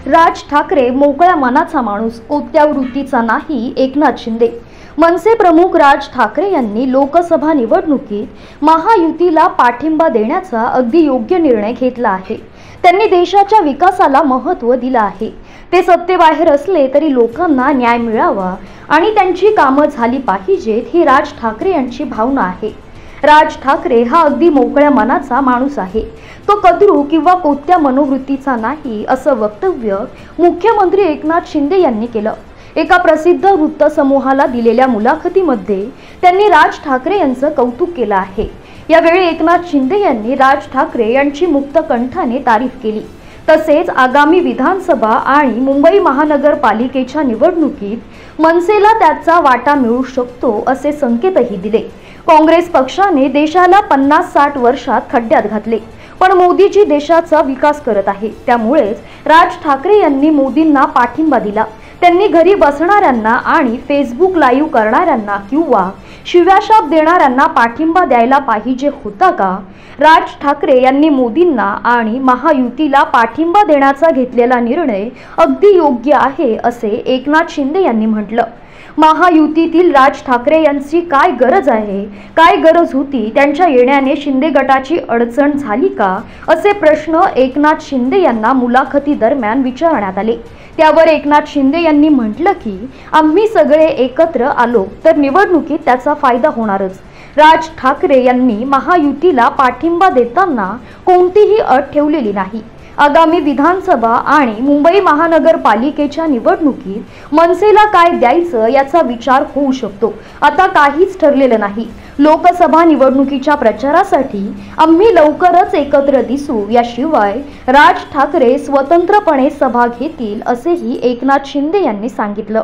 राज ठाकरे मोकळ्या मनाचा माणूस, कोणत्या वृत्तीचा नाही. एकनाथ शिंदे. मनसे प्रमुख राज ठाकरे यांनी लोकसभा निवडणुकीत महायुतीला पाठिंबा देण्याचा अगदी योग्य निर्णय घेतला आहे. त्यांनी देशाच्या विकासाला महत्त्व दिलं आहे. ते सत्तेबाहेर असले तरी लोकांना न्याय मिळावा आणि त्यांची कामं झाली पाहिजेत ही राज ठाकरे यांची भावना आहे. राज ठाकरे हा अगदी मोकळ्या मनाचा माणूस आहे. तो कद्रू किंवा कोणत्या मनोवृत्तीचा नाही असं वक्तव्य मुख्यमंत्री एकनाथ शिंदे यांनी केलं. एका प्रसिद्ध वृत्तसमूहाला दिलेल्या मुलाखतीमध्ये त्यांनी राज ठाकरे यांचं कौतुक केलं आहे. यावेळी एकनाथ शिंदे यांनी राज ठाकरे यांची मुक्तकंठाने तारीफ केली. तसेच आगामी विधानसभा आणि मुंबई महानगरपालिकेच्या निवडणुकीत मनसेला त्याचा वाटा मिळू शकतो असे संकेतही दिले. काँग्रेस पक्षाने देशाला 50-60 वर्षात खड्ड्यात घातले, पण मोदीजी देशाचा विकास करत आहे. त्यामुळेच राज ठाकरे यांनी मोदींना पाठिंबा दिला. त्यांनी घरी बसणाऱ्यांना आणि फेसबुक लाईव्ह करणाऱ्यांना किंवा शिव्याशाप देणाऱ्यांना पाठिंबा द्यायला पाहिजे होता का? राज ठाकरे यांनी मोदींना आणि महायुतीला पाठिंबा देण्याचा घेतलेला निर्णय अगदी योग्य आहे असे एकनाथ शिंदे यांनी म्हटलं. महायुतीतील राज ठाकरे यांची काय गरज आहे, काय गरज होती, त्यांच्या येण्याने शिंदे गटाची अडचण झाली का, असे प्रश्न एकनाथ शिंदे यांना मुलाखती दरम्यान विचारण्यात आले. त्यावर एकनाथ शिंदे यांनी म्हटलं की आम्ही सगळे एकत्र आलो तर निवडणुकीत त्याचा फायदा होणारच. राज ठाकरे यांनी महायुतीला पाठिंबा देताना कोणतीही अट ठेवलेली नाही. आगामी विधानसभा आणि मुंबई महानगरपालिकेच्या निवडणुकीत मनसेला काय द्यायचं याचा विचार होऊ शकतो. आता काहीच ठरलेलं नाही. लोकसभा निवडणुकीच्या प्रचारासाठी आम्ही लवकरच एकत्र दिसू. याशिवाय राज ठाकरे स्वतंत्रपणे सभा घेतील असेही एकनाथ शिंदे यांनी सांगितलं.